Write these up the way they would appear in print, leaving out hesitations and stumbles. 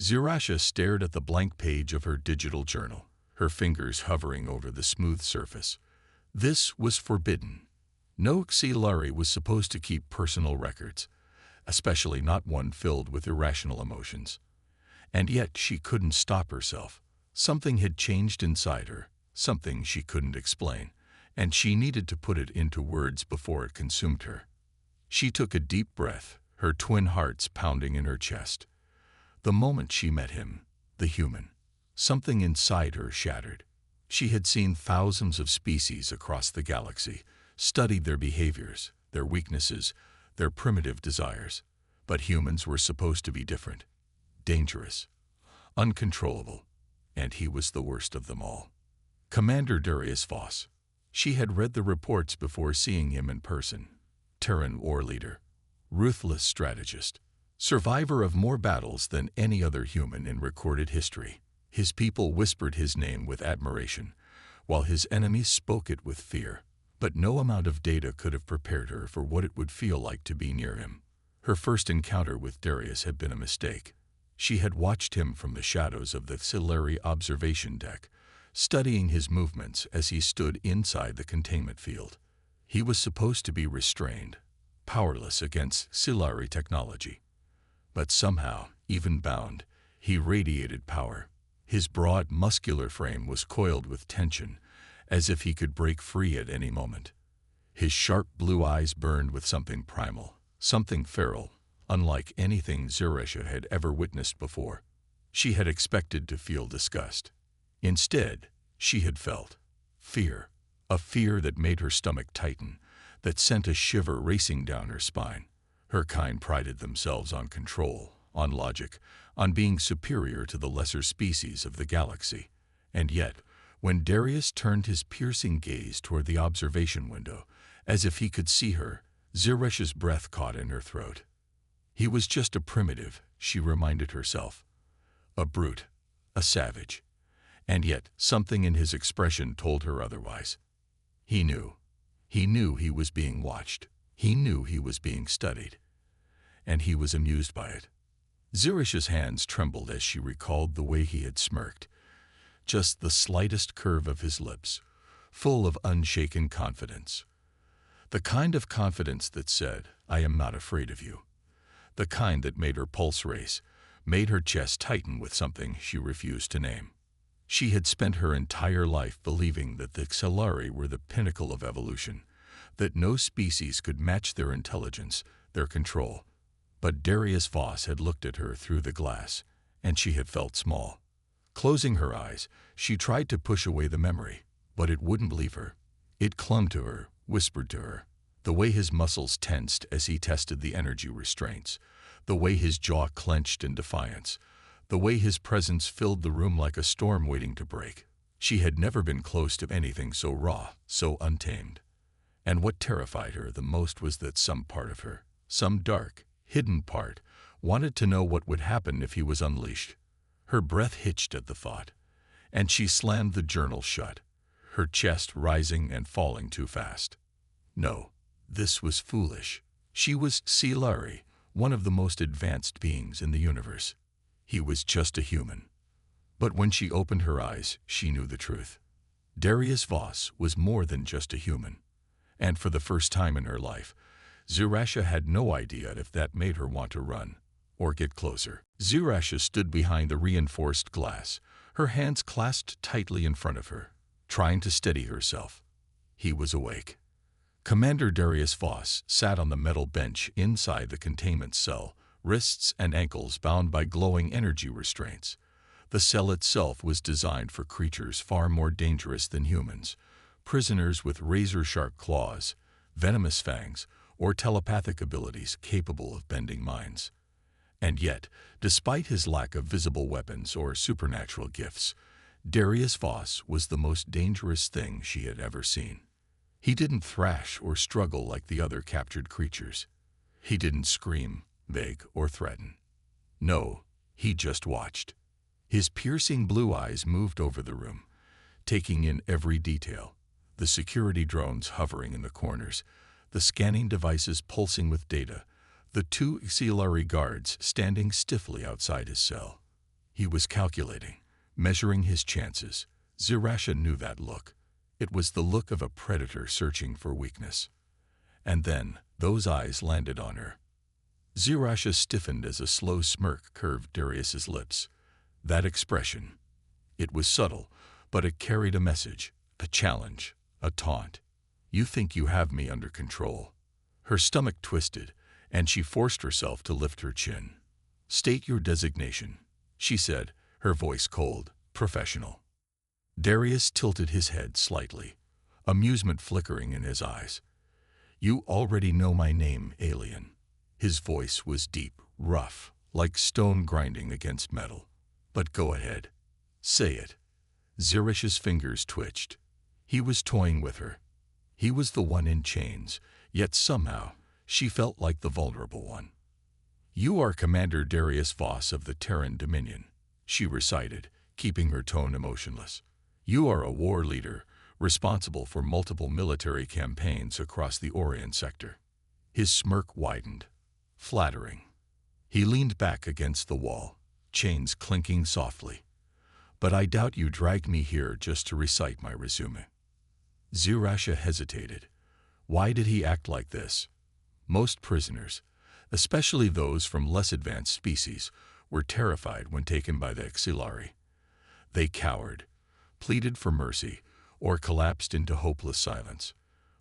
Zirasha stared at the blank page of her digital journal, her fingers hovering over the smooth surface. This was forbidden. No Xilari was supposed to keep personal records, especially not one filled with irrational emotions. And yet she couldn't stop herself. Something had changed inside her, something she couldn't explain, and she needed to put it into words before it consumed her. She took a deep breath, her twin hearts pounding in her chest. The moment she met him, the human, something inside her shattered. She had seen thousands of species across the galaxy, studied their behaviors, their weaknesses, their primitive desires. But humans were supposed to be different, dangerous, uncontrollable, and he was the worst of them all. Commander Darius Voss. She had read the reports before seeing him in person. Terran war leader, ruthless strategist, survivor of more battles than any other human in recorded history. His people whispered his name with admiration, while his enemies spoke it with fear. But no amount of data could have prepared her for what it would feel like to be near him. Her first encounter with Darius had been a mistake. She had watched him from the shadows of the Xilari observation deck, studying his movements as he stood inside the containment field. He was supposed to be restrained, powerless against Xilari technology. But somehow, even bound, he radiated power. His broad, muscular frame was coiled with tension, as if he could break free at any moment. His sharp blue eyes burned with something primal, something feral, unlike anything Zirasha had ever witnessed before. She had expected to feel disgust. Instead, she had felt fear, a fear that made her stomach tighten, that sent a shiver racing down her spine. Her kind prided themselves on control, on logic, on being superior to the lesser species of the galaxy. And yet, when Darius turned his piercing gaze toward the observation window, as if he could see her, Zirasha's breath caught in her throat. He was just a primitive, she reminded herself. A brute, a savage. And yet, something in his expression told her otherwise. He knew. He knew he was being watched. He knew he was being studied. And he was amused by it. Zirasha's hands trembled as she recalled the way he had smirked. Just the slightest curve of his lips, full of unshaken confidence. The kind of confidence that said, "I am not afraid of you." The kind that made her pulse race, made her chest tighten with something she refused to name. She had spent her entire life believing that the Xilari were the pinnacle of evolution, that no species could match their intelligence, their control. But Darius Voss had looked at her through the glass, and she had felt small. Closing her eyes, she tried to push away the memory, but it wouldn't leave her. It clung to her, whispered to her. The way his muscles tensed as he tested the energy restraints, the way his jaw clenched in defiance, the way his presence filled the room like a storm waiting to break. She had never been close to anything so raw, so untamed. And what terrified her the most was that some part of her, some dark, hidden part, wanted to know what would happen if he was unleashed. Her breath hitched at the thought, and she slammed the journal shut, her chest rising and falling too fast. No, this was foolish. She was Xilari, one of the most advanced beings in the universe. He was just a human. But when she opened her eyes, she knew the truth. Darius Voss was more than just a human. And for the first time in her life, Zirasha had no idea if that made her want to run or get closer. Zirasha stood behind the reinforced glass, her hands clasped tightly in front of her, trying to steady herself. He was awake. Commander Darius Voss sat on the metal bench inside the containment cell, wrists and ankles bound by glowing energy restraints. The cell itself was designed for creatures far more dangerous than humans, prisoners with razor-sharp claws, venomous fangs, or telepathic abilities capable of bending minds. And yet, despite his lack of visible weapons or supernatural gifts, Darius Voss was the most dangerous thing she had ever seen. He didn't thrash or struggle like the other captured creatures. He didn't scream, beg, or threaten. No, he just watched. His piercing blue eyes moved over the room, taking in every detail. The security drones hovering in the corners, the scanning devices pulsing with data, the two Xilari guards standing stiffly outside his cell. He was calculating, measuring his chances. Zirasha knew that look. It was the look of a predator searching for weakness. And then, those eyes landed on her. Zirasha stiffened as a slow smirk curved Darius's lips. That expression. It was subtle, but it carried a message, a challenge, a taunt. You think you have me under control. Her stomach twisted, and she forced herself to lift her chin. State your designation, she said, her voice cold, professional. Darius tilted his head slightly, amusement flickering in his eyes. You already know my name, alien. His voice was deep, rough, like stone grinding against metal. But go ahead. Say it. Zirash's fingers twitched. He was toying with her. He was the one in chains, yet somehow she felt like the vulnerable one. You are Commander Darius Voss of the Terran Dominion, she recited, keeping her tone emotionless. You are a war leader, responsible for multiple military campaigns across the Orient sector. His smirk widened. Flattering. He leaned back against the wall, chains clinking softly. But I doubt you dragged me here just to recite my resume. Zirasha hesitated. Why did he act like this? Most prisoners, especially those from less advanced species, were terrified when taken by the Xilari. They cowered, pleaded for mercy, or collapsed into hopeless silence.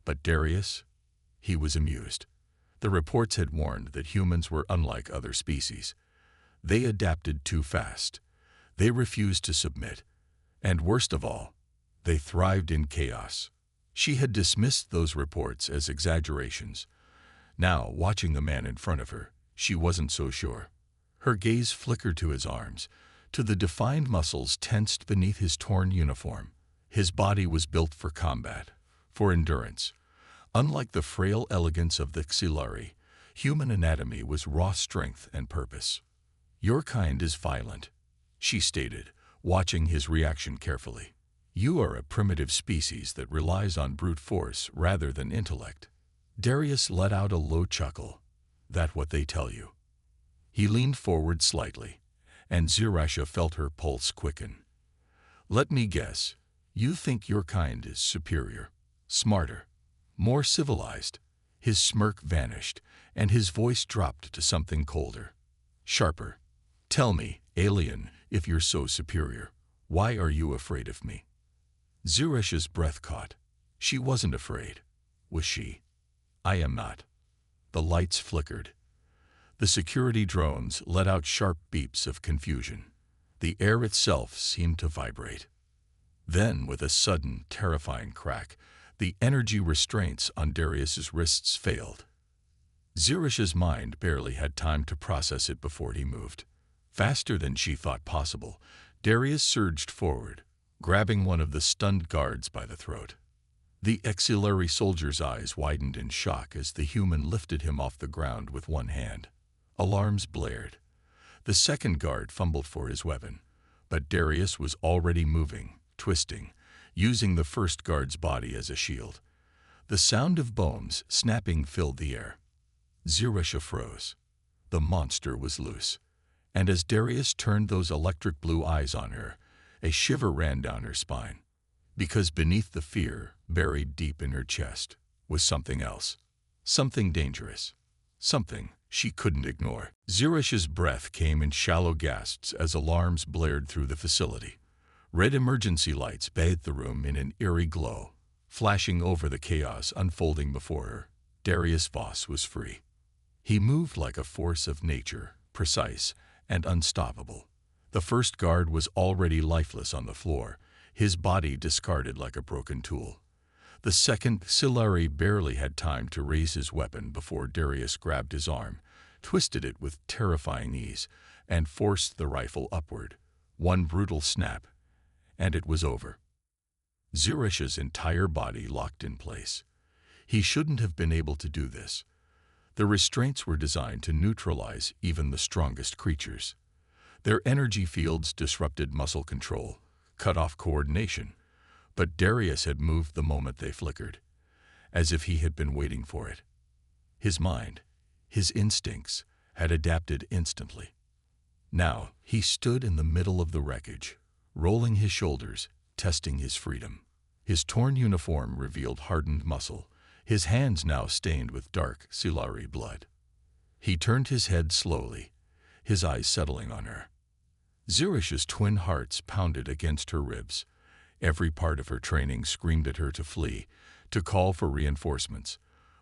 But Darius? He was amused. The reports had warned that humans were unlike other species. They adapted too fast. They refused to submit. And worst of all, they thrived in chaos. She had dismissed those reports as exaggerations. Now, watching the man in front of her, she wasn't so sure. Her gaze flickered to his arms, to the defined muscles tensed beneath his torn uniform. His body was built for combat, for endurance. Unlike the frail elegance of the Xilari, human anatomy was raw strength and purpose. Your kind is violent, she stated, watching his reaction carefully. You are a primitive species that relies on brute force rather than intellect. Darius let out a low chuckle. That what they tell you. He leaned forward slightly, and Zirasha felt her pulse quicken. Let me guess, you think your kind is superior, smarter, more civilized. His smirk vanished, and his voice dropped to something colder, sharper. Tell me, alien, if you're so superior, why are you afraid of me? Zirasha's breath caught. She wasn't afraid, was she? I am not. The lights flickered. The security drones let out sharp beeps of confusion. The air itself seemed to vibrate. Then, with a sudden, terrifying crack, the energy restraints on Darius's wrists failed. Zirash's mind barely had time to process it before he moved. Faster than she thought possible, Darius surged forward, grabbing one of the stunned guards by the throat. The Xilari soldier's eyes widened in shock as the human lifted him off the ground with one hand. Alarms blared. The second guard fumbled for his weapon, but Darius was already moving, twisting, using the first guard's body as a shield. The sound of bones snapping filled the air. Zirasha froze. The monster was loose, and as Darius turned those electric blue eyes on her, a shiver ran down her spine. Because beneath the fear, buried deep in her chest, was something else. Something dangerous. Something she couldn't ignore. Zirash's breath came in shallow gasps as alarms blared through the facility. Red emergency lights bathed the room in an eerie glow, flashing over the chaos unfolding before her. Darius Voss was free. He moved like a force of nature, precise and unstoppable. The first guard was already lifeless on the floor, his body discarded like a broken tool. The second Xilari barely had time to raise his weapon before Darius grabbed his arm, twisted it with terrifying ease, and forced the rifle upward. One brutal snap, and it was over. Zirash's entire body locked in place. He shouldn't have been able to do this. The restraints were designed to neutralize even the strongest creatures. Their energy fields disrupted muscle control, cut off coordination, but Darius had moved the moment they flickered, as if he had been waiting for it. His mind, his instincts, had adapted instantly. Now he stood in the middle of the wreckage, rolling his shoulders, testing his freedom. His torn uniform revealed hardened muscle, his hands now stained with dark Silari blood. He turned his head slowly, his eyes settling on her. Zirish's twin hearts pounded against her ribs. Every part of her training screamed at her to flee, to call for reinforcements,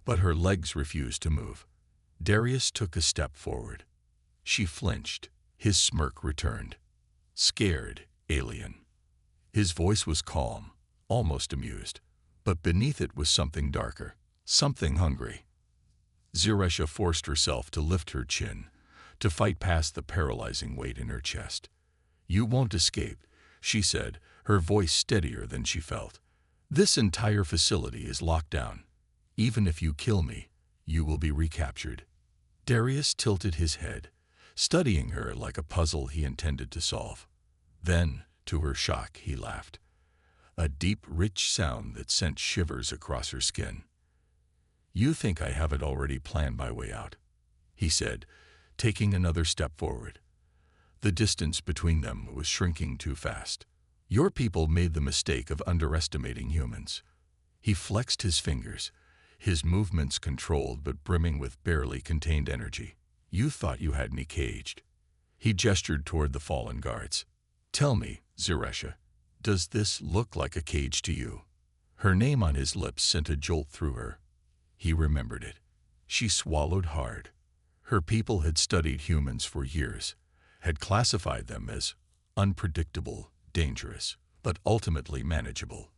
but her legs refused to move. Darius took a step forward. She flinched. His smirk returned. Scared, alien. His voice was calm, almost amused, but beneath it was something darker, something hungry. Ziresha forced herself to lift her chin, to fight past the paralyzing weight in her chest. "You won't escape," she said, her voice steadier than she felt. "This entire facility is locked down. Even if you kill me, you will be recaptured." Darius tilted his head, studying her like a puzzle he intended to solve. Then, to her shock, he laughed. A deep, rich sound that sent shivers across her skin. "You think I have it already planned my way out," he said, taking another step forward. The distance between them was shrinking too fast. "Your people made the mistake of underestimating humans." He flexed his fingers, his movements controlled but brimming with barely contained energy. "You thought you had me caged." He gestured toward the fallen guards. "Tell me, Ziresha, does this look like a cage to you?" Her name on his lips sent a jolt through her. He remembered it. She swallowed hard. Her people had studied humans for years, had classified them as unpredictable, dangerous, but ultimately manageable.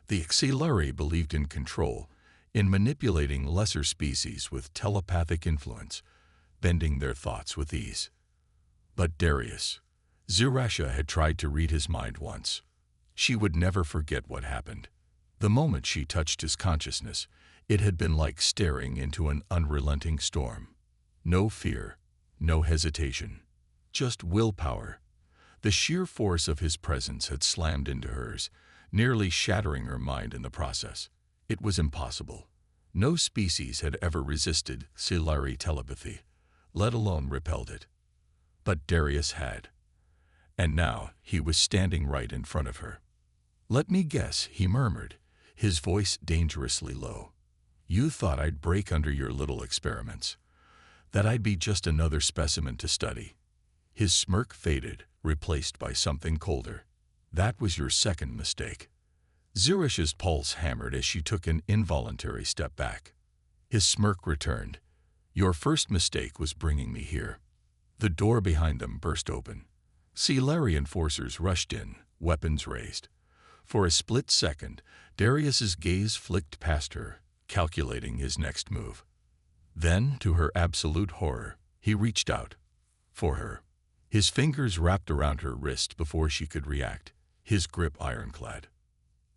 The Xilari believed in control, in manipulating lesser species with telepathic influence, bending their thoughts with ease. But Darius, Ziresha had tried to read his mind once. She would never forget what happened. The moment she touched his consciousness, it had been like staring into an unrelenting storm. No fear, no hesitation, just willpower. The sheer force of his presence had slammed into hers, nearly shattering her mind in the process. It was impossible. No species had ever resisted Silari telepathy, let alone repelled it. But Darius had. And now he was standing right in front of her. "Let me guess," he murmured, his voice dangerously low. "You thought I'd break under your little experiments, that I'd be just another specimen to study." His smirk faded, replaced by something colder. "That was your second mistake." Ziresha's pulse hammered as she took an involuntary step back. His smirk returned. "Your first mistake was bringing me here." The door behind them burst open. Silari enforcers rushed in, weapons raised. For a split second, Darius's gaze flicked past her, calculating his next move. Then, to her absolute horror, he reached out. For her. His fingers wrapped around her wrist before she could react, his grip ironclad.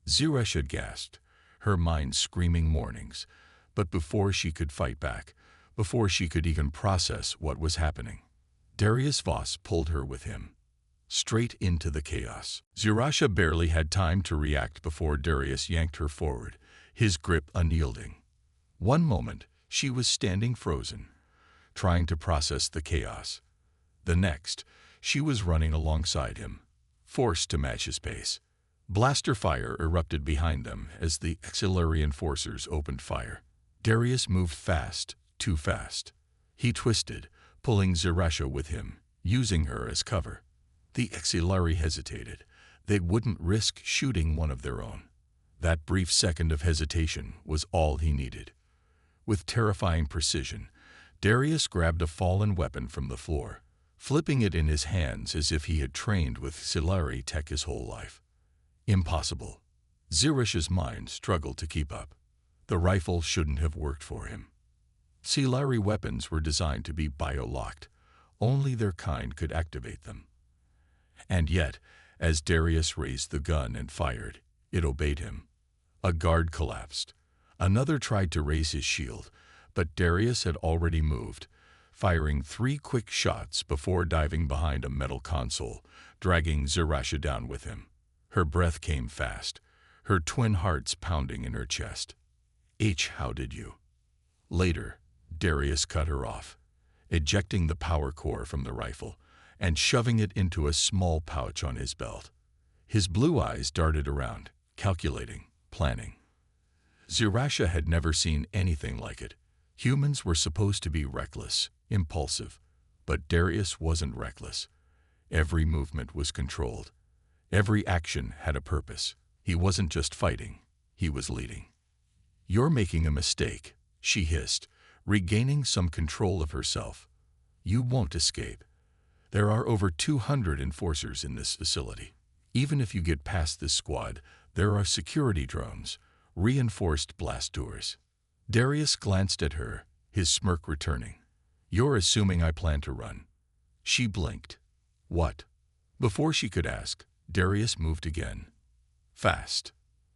Ziresha gasped, her mind screaming warnings, but before she could fight back, before she could even process what was happening, Darius Voss pulled her with him, straight into the chaos. Ziresha barely had time to react before Darius yanked her forward, his grip unyielding. One moment, she was standing frozen, trying to process the chaos. The next, she was running alongside him, forced to match his pace. Blaster fire erupted behind them as the Xilari enforcers opened fire. Darius moved fast, too fast. He twisted, pulling Ziresha with him, using her as cover. The Xilari hesitated. They wouldn't risk shooting one of their own. That brief second of hesitation was all he needed. With terrifying precision, Darius grabbed a fallen weapon from the floor, flipping it in his hands as if he had trained with Silari tech his whole life. Impossible. Ziresha's mind struggled to keep up. The rifle shouldn't have worked for him. Silari weapons were designed to be bio-locked. Only their kind could activate them. And yet, as Darius raised the gun and fired, it obeyed him. A guard collapsed. Another tried to raise his shield, but Darius had already moved, firing 3 quick shots before diving behind a metal console, dragging Ziresha down with him. Her breath came fast, her twin hearts pounding in her chest. How did you?" Later, Darius cut her off, ejecting the power core from the rifle, and shoving it into a small pouch on his belt. His blue eyes darted around, calculating, planning. Zerasha had never seen anything like it. Humans were supposed to be reckless, impulsive, but Darius wasn't reckless. Every movement was controlled. Every action had a purpose. He wasn't just fighting, he was leading. "You're making a mistake," she hissed, regaining some control of herself. "You won't escape. There are over 200 enforcers in this facility. Even if you get past this squad, there are security drones, reinforced blast doors." Darius glanced at her, his smirk returning. "You're assuming I plan to run." She blinked. "What?" Before she could ask, Darius moved again. Fast.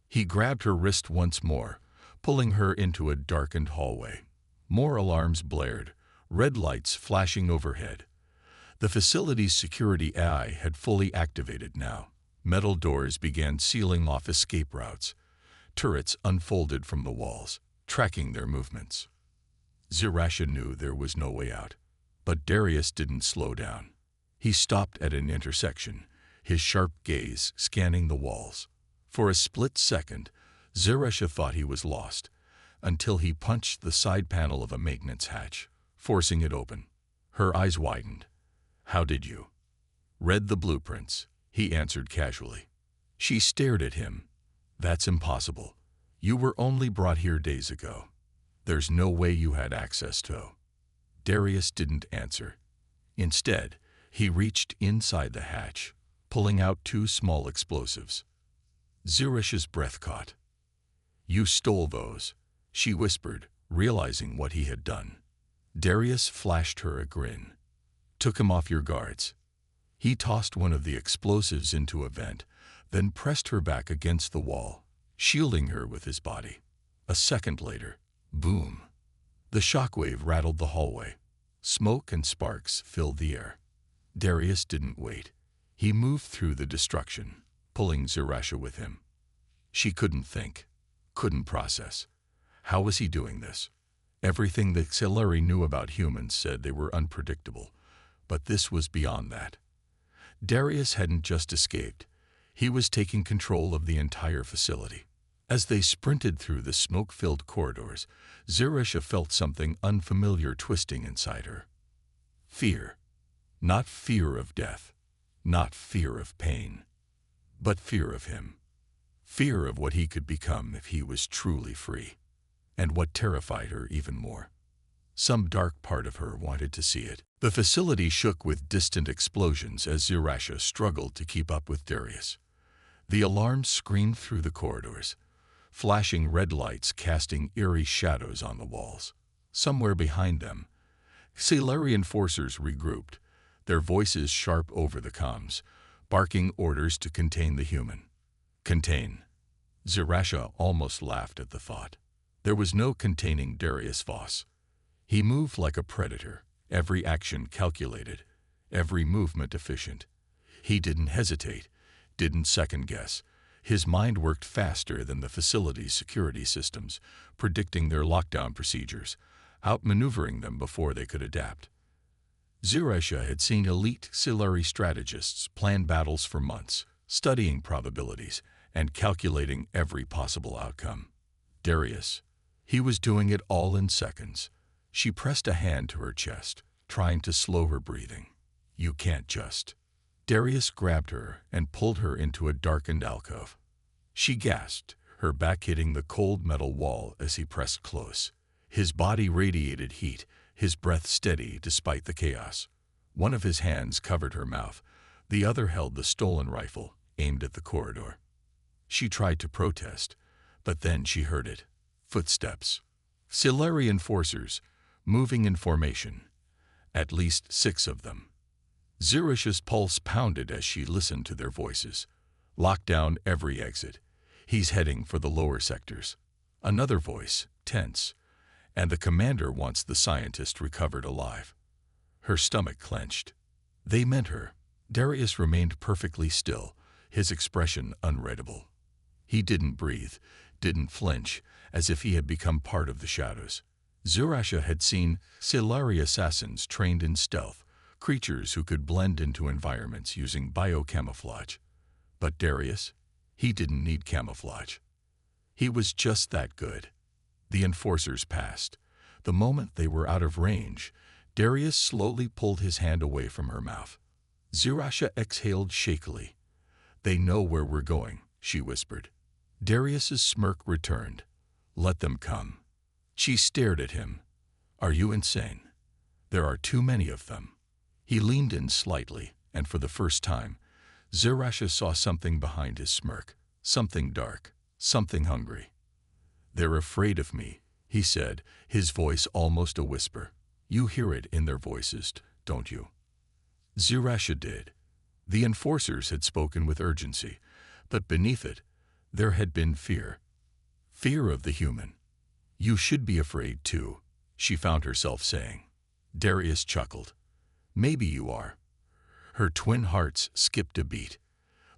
He grabbed her wrist once more, pulling her into a darkened hallway. More alarms blared, red lights flashing overhead. The facility's security AI had fully activated now. Metal doors began sealing off escape routes. Turrets unfolded from the walls, tracking their movements. Zerasha knew there was no way out. But Darius didn't slow down. He stopped at an intersection, his sharp gaze scanning the walls. For a split second, Zerasha thought he was lost, until he punched the side panel of a maintenance hatch, forcing it open. Her eyes widened. "How did you?" "Read the blueprints," he answered casually. She stared at him. "That's impossible. You were only brought here days ago. There's no way you had access to." Darius didn't answer. Instead, he reached inside the hatch, pulling out 2 small explosives. Zerasha's breath caught. "You stole those," she whispered, realizing what he had done. Darius flashed her a grin. "Took him off your guards." He tossed one of the explosives into a vent, then pressed her back against the wall, shielding her with his body. A second later, boom. The shockwave rattled the hallway. Smoke and sparks filled the air. Darius didn't wait. He moved through the destruction, pulling Zerasha with him. She couldn't think, couldn't process. How was he doing this? Everything that Xelari knew about humans said they were unpredictable, but this was beyond that. Darius hadn't just escaped. He was taking control of the entire facility. As they sprinted through the smoke-filled corridors, Zerasha felt something unfamiliar twisting inside her. Fear. Not fear of death, not fear of pain, but fear of him. Fear of what he could become if he was truly free. And what terrified her even more. Some dark part of her wanted to see it. The facility shook with distant explosions as Zerasha struggled to keep up with Darius. The alarms screamed through the corridors, flashing red lights casting eerie shadows on the walls. Somewhere behind them, Xelari enforcers regrouped, their voices sharp over the comms, barking orders to contain the human. Contain. Zerasha almost laughed at the thought. There was no containing Darius Voss. He moved like a predator, every action calculated, every movement efficient. He didn't hesitate, didn't second-guess. His mind worked faster than the facility's security systems, predicting their lockdown procedures, outmaneuvering them before they could adapt. Zerasha had seen elite Xelari strategists plan battles for months, studying probabilities and calculating every possible outcome. Darius, he was doing it all in seconds. She pressed a hand to her chest, trying to slow her breathing. "You can't just." Darius grabbed her and pulled her into a darkened alcove. She gasped, her back hitting the cold metal wall as he pressed close. His body radiated heat, his breath steady despite the chaos. One of his hands covered her mouth, the other held the stolen rifle, aimed at the corridor. She tried to protest, but then she heard it. Footsteps. Xelari enforcers, moving in formation. At least 6 of them. Zerasha's pulse pounded as she listened to their voices. "Lock down every exit. He's heading for the lower sectors." Another voice, tense. "And the commander wants the scientist recovered alive." Her stomach clenched. They meant her. Darius remained perfectly still, his expression unreadable. He didn't breathe, didn't flinch, as if he had become part of the shadows. Zerasha had seen Xelari assassins trained in stealth, creatures who could blend into environments using biocamouflage. But Darius, he didn't need camouflage. He was just that good. The enforcers passed. The moment they were out of range, Darius slowly pulled his hand away from her mouth. Zirasha exhaled shakily. "They know where we're going," she whispered. Darius's smirk returned. "Let them come." She stared at him. "Are you insane? There are too many of them." He leaned in slightly, and for the first time, Zirasha saw something behind his smirk, something dark, something hungry. "They're afraid of me," he said, his voice almost a whisper. "You hear it in their voices, don't you?" Zirasha did. The enforcers had spoken with urgency, but beneath it, there had been fear. Fear of the human. "You should be afraid too," she found herself saying. Darius chuckled. "Maybe you are." Her twin hearts skipped a beat.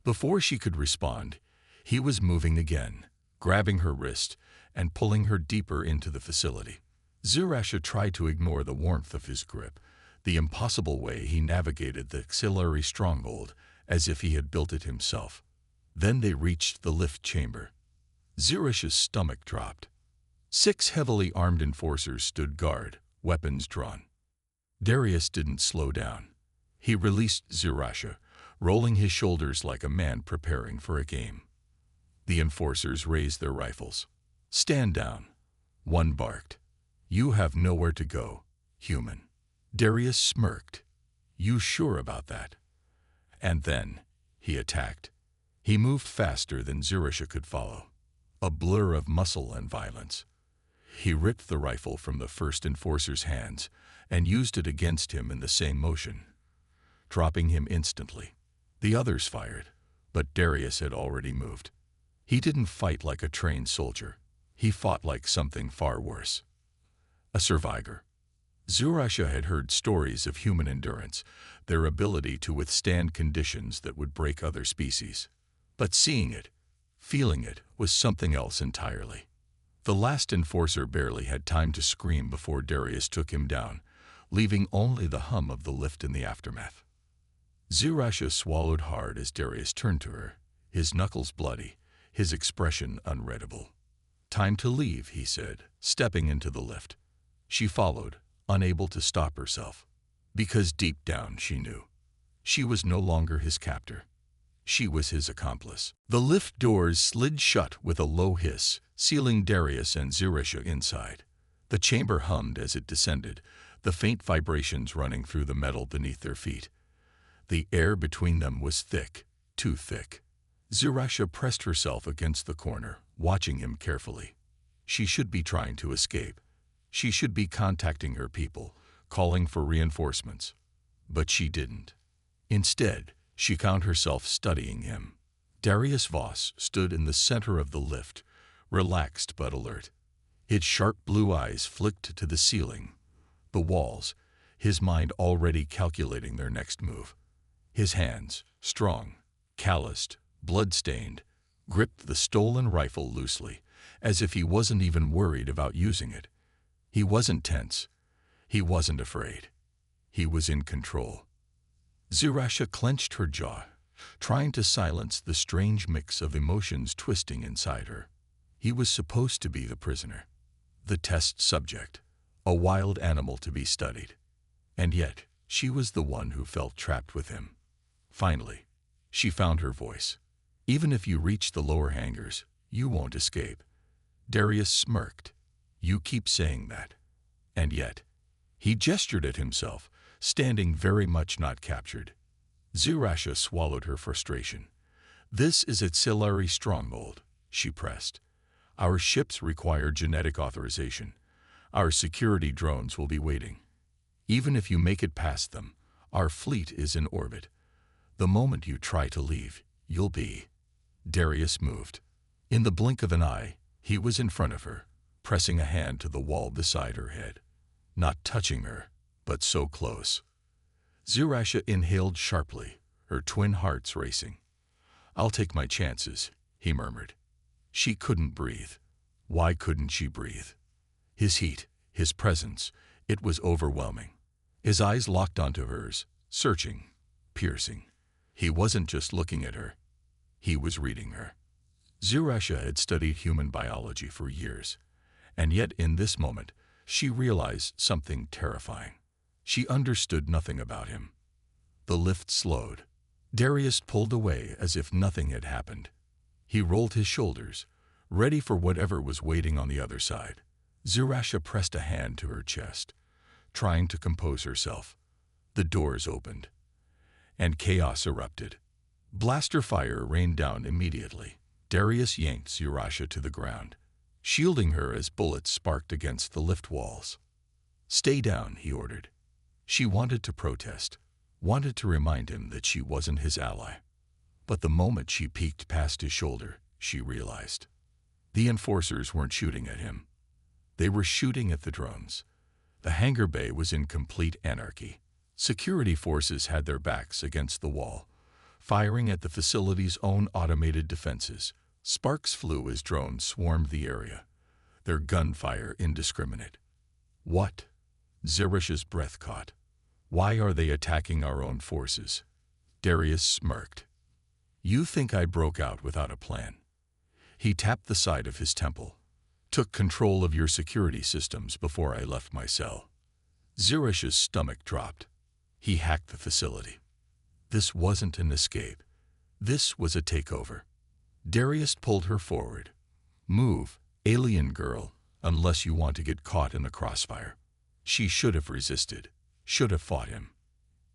Before she could respond, he was moving again, grabbing her wrist and pulling her deeper into the facility. Zirasha tried to ignore the warmth of his grip, the impossible way he navigated the auxiliary stronghold as if he had built it himself. Then they reached the lift chamber. Zirasha's stomach dropped. 6 heavily armed enforcers stood guard, weapons drawn. Darius didn't slow down. He released Zirasha, rolling his shoulders like a man preparing for a game. The enforcers raised their rifles. "Stand down." One barked. "You have nowhere to go, human." Darius smirked. "You sure about that?" And then he attacked. He moved faster than Zirasha could follow, a blur of muscle and violence. He ripped the rifle from the first enforcer's hands and used it against him in the same motion, dropping him instantly. The others fired, but Darius had already moved. He didn't fight like a trained soldier. He fought like something far worse. A survivor. Zirasha had heard stories of human endurance, their ability to withstand conditions that would break other species. But seeing it, feeling it, was something else entirely. The last enforcer barely had time to scream before Darius took him down, leaving only the hum of the lift in the aftermath. Zirasha swallowed hard as Darius turned to her, his knuckles bloody, his expression unreadable. "Time to leave," he said, stepping into the lift. She followed, unable to stop herself, because deep down she knew. She was no longer his captor. She was his accomplice. The lift doors slid shut with a low hiss, sealing Darius and Zirasha inside. The chamber hummed as it descended, the faint vibrations running through the metal beneath their feet. The air between them was thick, too thick. Zirasha pressed herself against the corner, watching him carefully. She should be trying to escape. She should be contacting her people, calling for reinforcements. But she didn't. Instead, she found herself studying him. Darius Voss stood in the center of the lift, relaxed but alert. His sharp blue eyes flicked to the ceiling, the walls, his mind already calculating their next move. His hands, strong, calloused, blood-stained, gripped the stolen rifle loosely, as if he wasn't even worried about using it. He wasn't tense. He wasn't afraid. He was in control. Zirasha clenched her jaw, trying to silence the strange mix of emotions twisting inside her. He was supposed to be the prisoner, the test subject, a wild animal to be studied. And yet, she was the one who felt trapped with him. Finally, she found her voice. "Even if you reach the lower hangars, you won't escape." Darius smirked. "You keep saying that." And yet, he gestured at himself, standing very much not captured. Zirasha swallowed her frustration. "This is auxiliary stronghold," she pressed. "Our ships require genetic authorization. Our security drones will be waiting. Even if you make it past them, our fleet is in orbit. The moment you try to leave, you'll be..." Darius moved. In the blink of an eye, he was in front of her, pressing a hand to the wall beside her head. Not touching her, but so close. Zirasha inhaled sharply, her twin hearts racing. "I'll take my chances," he murmured. She couldn't breathe. Why couldn't she breathe? His heat, his presence, it was overwhelming. His eyes locked onto hers, searching, piercing. He wasn't just looking at her, he was reading her. Zurasha had studied human biology for years, and yet in this moment, she realized something terrifying. She understood nothing about him. The lift slowed. Darius pulled away as if nothing had happened. He rolled his shoulders, ready for whatever was waiting on the other side. Zurasha pressed a hand to her chest, trying to compose herself. The doors opened, and chaos erupted. Blaster fire rained down immediately. Darius yanked Zurasha to the ground, shielding her as bullets sparked against the lift walls. "Stay down," he ordered. She wanted to protest, wanted to remind him that she wasn't his ally. But the moment she peeked past his shoulder, she realized. The enforcers weren't shooting at him. They were shooting at the drones. The hangar bay was in complete anarchy. Security forces had their backs against the wall, firing at the facility's own automated defenses. Sparks flew as drones swarmed the area, their gunfire indiscriminate. "What?" Zurasha's breath caught. "Why are they attacking our own forces?" Darius smirked. "You think I broke out without a plan?" He tapped the side of his temple. "Took control of your security systems before I left my cell." Zurasha's stomach dropped. He hacked the facility. This wasn't an escape. This was a takeover. Darius pulled her forward. "Move, alien girl, unless you want to get caught in the crossfire." She should have resisted, should have fought him.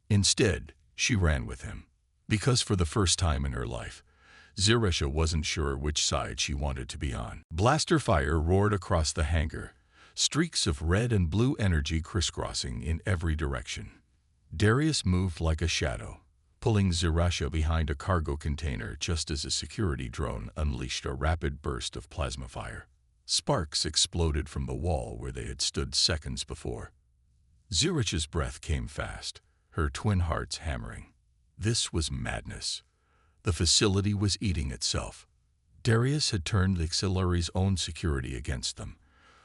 Instead, she ran with him. Because for the first time in her life, Zurasha wasn't sure which side she wanted to be on. Blaster fire roared across the hangar, streaks of red and blue energy crisscrossing in every direction. Darius moved like a shadow, pulling Zurasha behind a cargo container just as a security drone unleashed a rapid burst of plasma fire. Sparks exploded from the wall where they had stood seconds before. Zurasha's breath came fast, her twin hearts hammering. This was madness. The facility was eating itself. Darius had turned the auxiliary's own security against them,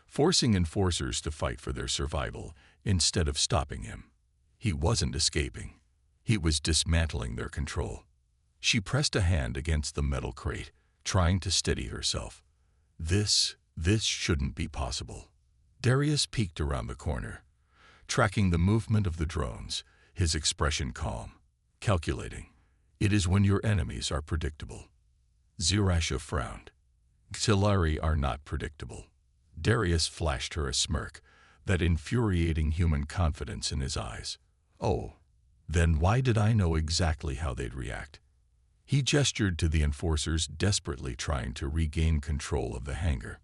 forcing enforcers to fight for their survival instead of stopping him. He wasn't escaping. He was dismantling their control. She pressed a hand against the metal crate, trying to steady herself. This shouldn't be possible. Darius peeked around the corner, tracking the movement of the drones, his expression calm, calculating. It is when your enemies are predictable. Zurasha frowned. Auxiliary are not predictable. Darius flashed her a smirk, that infuriating human confidence in his eyes. "Oh, then why did I know exactly how they'd react?" He gestured to the enforcers desperately trying to regain control of the hangar.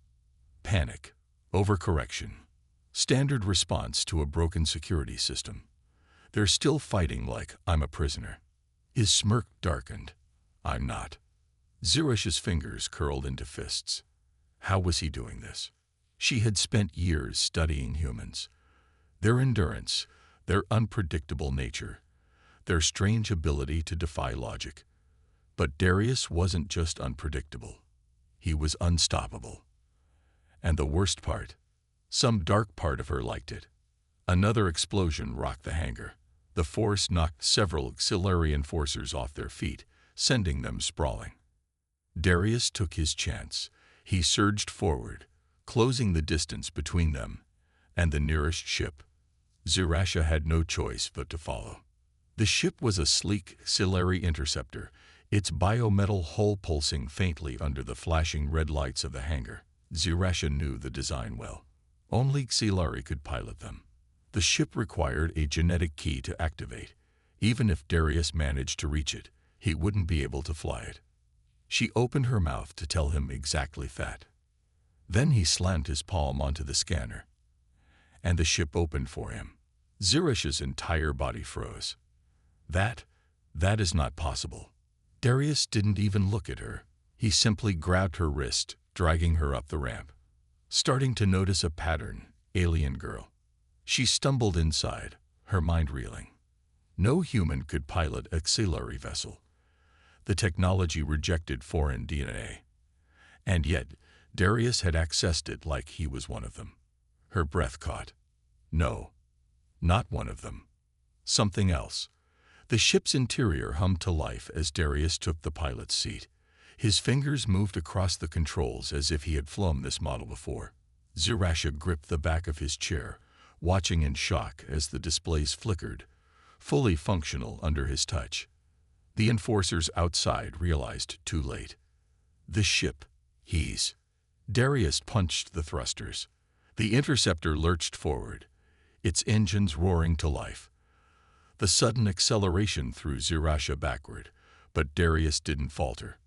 Panic, overcorrection, standard response to a broken security system. They're still fighting like I'm a prisoner. His smirk darkened. "I'm not." Zurasha's fingers curled into fists. How was he doing this? She had spent years studying humans. Their endurance, their unpredictable nature, their strange ability to defy logic. But Darius wasn't just unpredictable. He was unstoppable. And the worst part, some dark part of her liked it. Another explosion rocked the hangar. The force knocked several auxiliary enforcers off their feet, sending them sprawling. Darius took his chance. He surged forward, closing the distance between them and the nearest ship. Zurasha had no choice but to follow. The ship was a sleek auxiliary interceptor, its biometal hull pulsing faintly under the flashing red lights of the hangar. Zurasha knew the design well. Only auxiliary could pilot them. The ship required a genetic key to activate. Even if Darius managed to reach it, he wouldn't be able to fly it. She opened her mouth to tell him exactly that. Then he slammed his palm onto the scanner, and the ship opened for him. Zurasha's entire body froze. That is not possible. Darius didn't even look at her. He simply grabbed her wrist, dragging her up the ramp. Starting to notice a pattern, alien girl. She stumbled inside, her mind reeling. No human could pilot an auxiliary vessel. The technology rejected foreign DNA. And yet, Darius had accessed it like he was one of them. Her breath caught. No, not one of them. Something else. The ship's interior hummed to life as Darius took the pilot's seat. His fingers moved across the controls as if he had flown this model before. Zirasha gripped the back of his chair, watching in shock as the displays flickered, fully functional under his touch. The enforcers outside realized too late. The ship, he's. Darius punched the thrusters. The interceptor lurched forward, its engines roaring to life. The sudden acceleration threw Zirasha backward, but Darius didn't falter.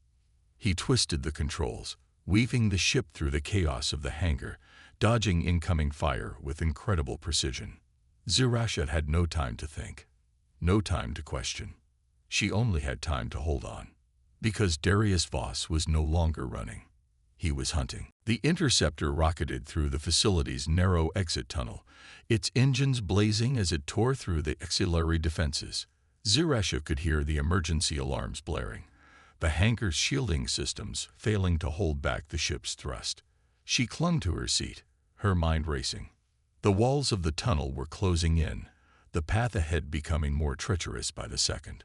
He twisted the controls, weaving the ship through the chaos of the hangar, dodging incoming fire with incredible precision. Zirasha had no time to think, no time to question. She only had time to hold on. Because Darius Voss was no longer running. He was hunting. The interceptor rocketed through the facility's narrow exit tunnel, its engines blazing as it tore through the auxiliary defenses. Zirasha could hear the emergency alarms blaring, the hangar's shielding systems failing to hold back the ship's thrust. She clung to her seat, her mind racing. The walls of the tunnel were closing in, the path ahead becoming more treacherous by the second.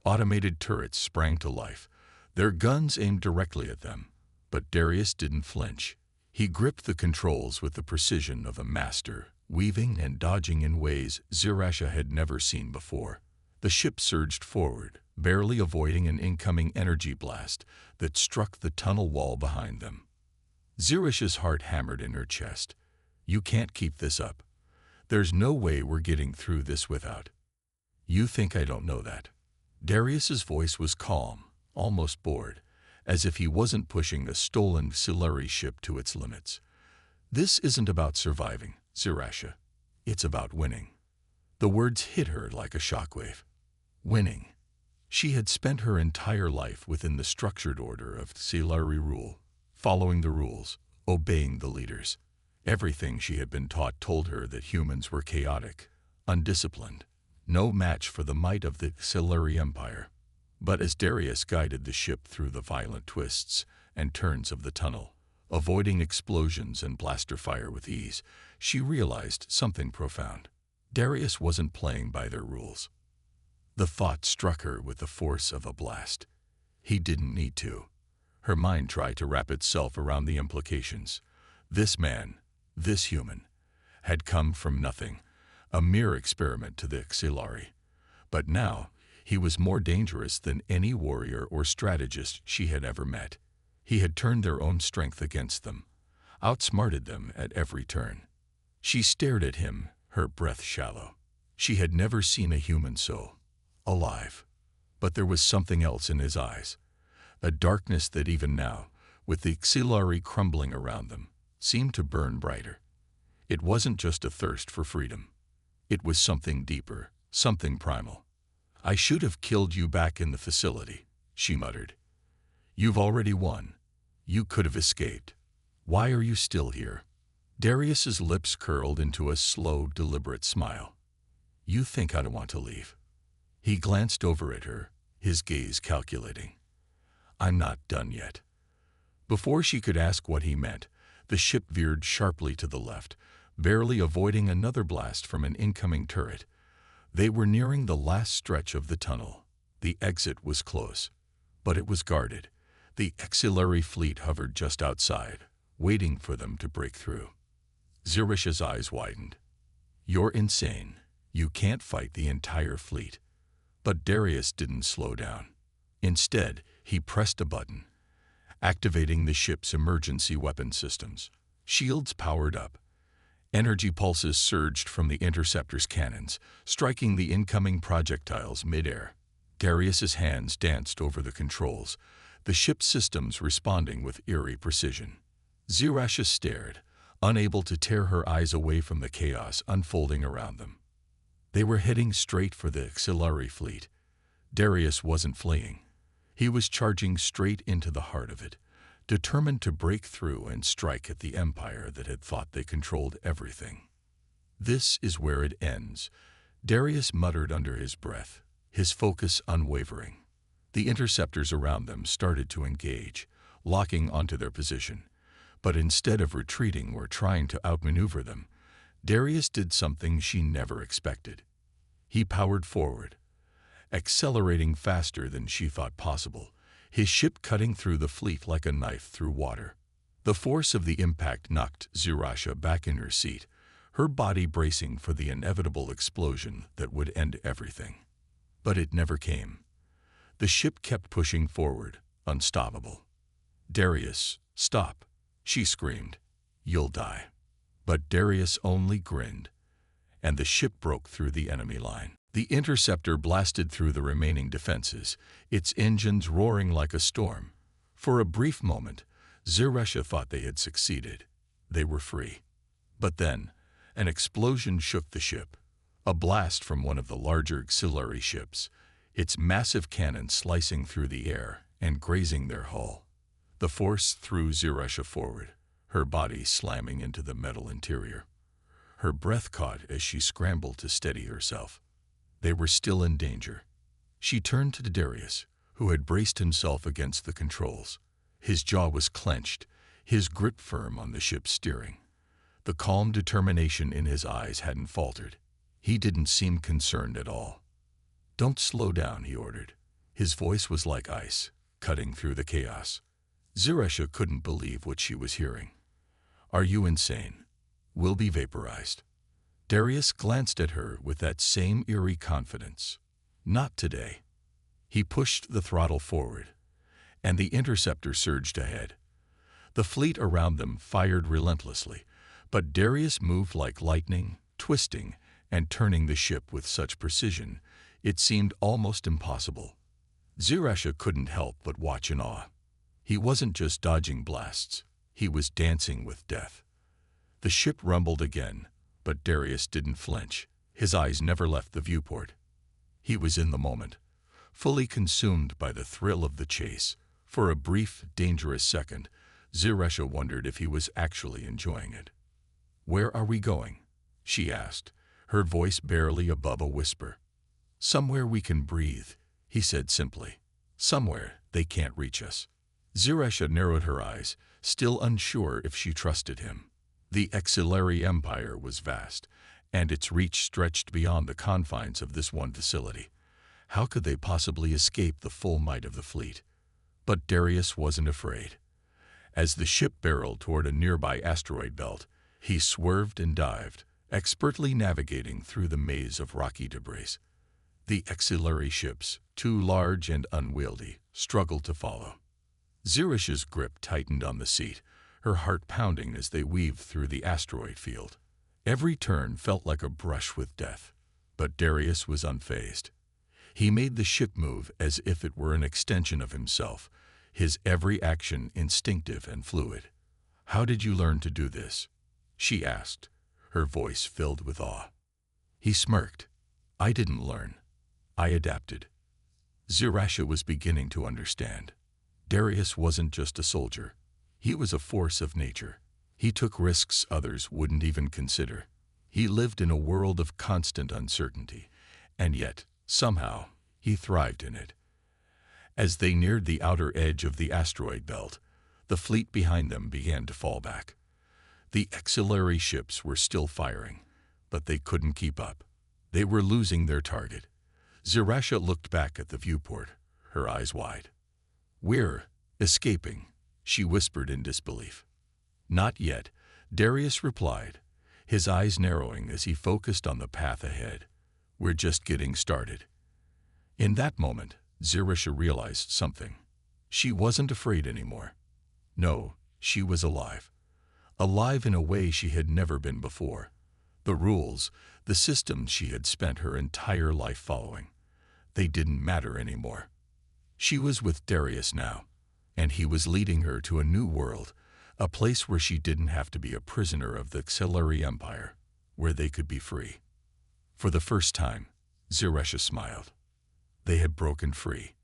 Automated turrets sprang to life, their guns aimed directly at them. But Darius didn't flinch. He gripped the controls with the precision of a master, weaving and dodging in ways Zirasha had never seen before. The ship surged forward, barely avoiding an incoming energy blast that struck the tunnel wall behind them. Zirasha's heart hammered in her chest. You can't keep this up. There's no way we're getting through this without. You think I don't know that? Darius's voice was calm, almost bored, as if he wasn't pushing a stolen Siluri ship to its limits. This isn't about surviving, Zirasha. It's about winning. The words hit her like a shockwave. Winning. She had spent her entire life within the structured order of Siluri rule, following the rules, obeying the leaders. Everything she had been taught told her that humans were chaotic, undisciplined, no match for the might of the Siluri Empire. But as Darius guided the ship through the violent twists and turns of the tunnel, avoiding explosions and blaster fire with ease, she realized something profound. Darius wasn't playing by their rules. The thought struck her with the force of a blast. He didn't need to. Her mind tried to wrap itself around the implications. This man, this human, had come from nothing, a mere experiment to the Xilari. But now, he was more dangerous than any warrior or strategist she had ever met. He had turned their own strength against them, outsmarted them at every turn. She stared at him, her breath shallow. She had never seen a human so alive. But there was something else in his eyes, a darkness that even now, with the Xilari crumbling around them, seemed to burn brighter. It wasn't just a thirst for freedom. It was something deeper, something primal. I should have killed you back in the facility, she muttered. You've already won. You could have escaped. Why are you still here? Darius's lips curled into a slow, deliberate smile. You think I don't want to leave. He glanced over at her, his gaze calculating. I'm not done yet. Before she could ask what he meant, the ship veered sharply to the left, barely avoiding another blast from an incoming turret. They were nearing the last stretch of the tunnel. The exit was close, but it was guarded. The auxiliary fleet hovered just outside, waiting for them to break through. Zirasha's eyes widened. You're insane. You can't fight the entire fleet. But Darius didn't slow down. Instead, he pressed a button, activating the ship's emergency weapon systems. Shields powered up. Energy pulses surged from the interceptor's cannons, striking the incoming projectiles mid-air. Darius's hands danced over the controls, the ship's systems responding with eerie precision. Zirasha stared, unable to tear her eyes away from the chaos unfolding around them. They were heading straight for the auxiliary fleet. Darius wasn't fleeing. He was charging straight into the heart of it, determined to break through and strike at the empire that had thought they controlled everything. This is where it ends, Darius muttered under his breath, his focus unwavering. The interceptors around them started to engage, locking onto their position. But instead of retreating or trying to outmaneuver them, Darius did something she never expected. He powered forward. accelerating faster than she thought possible, his ship cutting through the fleet like a knife through water. The force of the impact knocked Zirasha back in her seat, her body bracing for the inevitable explosion that would end everything. But it never came. The ship kept pushing forward, unstoppable. "Darius, stop," she screamed. "You'll die." But Darius only grinned, and the ship broke through the enemy line. The interceptor blasted through the remaining defenses, its engines roaring like a storm. For a brief moment, Zirasha thought they had succeeded. They were free. But then, an explosion shook the ship, a blast from one of the larger auxiliary ships, its massive cannon slicing through the air and grazing their hull. The force threw Zirasha forward, her body slamming into the metal interior. Her breath caught as she scrambled to steady herself. They were still in danger. She turned to Darius, who had braced himself against the controls. His jaw was clenched, his grip firm on the ship's steering. The calm determination in his eyes hadn't faltered. He didn't seem concerned at all. "Don't slow down," he ordered. His voice was like ice, cutting through the chaos. Zirasha couldn't believe what she was hearing. "Are you insane? We'll be vaporized." Darius glanced at her with that same eerie confidence. "Not today." He pushed the throttle forward, and the interceptor surged ahead. The fleet around them fired relentlessly, but Darius moved like lightning, twisting and turning the ship with such precision it seemed almost impossible. Zirasha couldn't help but watch in awe. He wasn't just dodging blasts, he was dancing with death. The ship rumbled again, but Darius didn't flinch. His eyes never left the viewport. He was in the moment, fully consumed by the thrill of the chase. For a brief, dangerous second, Zirasha wondered if he was actually enjoying it. "Where are we going?" she asked, her voice barely above a whisper. "Somewhere we can breathe," he said simply. "Somewhere they can't reach us." Zirasha narrowed her eyes, still unsure if she trusted him. The Auxiliary Empire was vast, and its reach stretched beyond the confines of this one facility. How could they possibly escape the full might of the fleet? But Darius wasn't afraid. As the ship barreled toward a nearby asteroid belt, he swerved and dived, expertly navigating through the maze of rocky debris. The auxiliary ships, too large and unwieldy, struggled to follow. Zirasha's grip tightened on the seat, her heart pounding as they weaved through the asteroid field. Every turn felt like a brush with death, but Darius was unfazed. He made the ship move as if it were an extension of himself, his every action instinctive and fluid. "How did you learn to do this?" she asked, her voice filled with awe. He smirked. "I didn't learn. I adapted." Zirasha was beginning to understand. Darius wasn't just a soldier. He was a force of nature. He took risks others wouldn't even consider. He lived in a world of constant uncertainty, and yet, somehow, he thrived in it. As they neared the outer edge of the asteroid belt, the fleet behind them began to fall back. The auxiliary ships were still firing, but they couldn't keep up. They were losing their target. Zirasha looked back at the viewport, her eyes wide. "We're escaping," she whispered in disbelief. "Not yet," Darius replied, his eyes narrowing as he focused on the path ahead. "We're just getting started." In that moment, Zirasha realized something. She wasn't afraid anymore. No, she was alive. Alive in a way she had never been before. The rules, the systems she had spent her entire life following, they didn't matter anymore. She was with Darius now, and he was leading her to a new world, a place where she didn't have to be a prisoner of the Auxiliary Empire, where they could be free. For the first time, Zirasha smiled. They had broken free,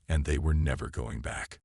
and they were never going back.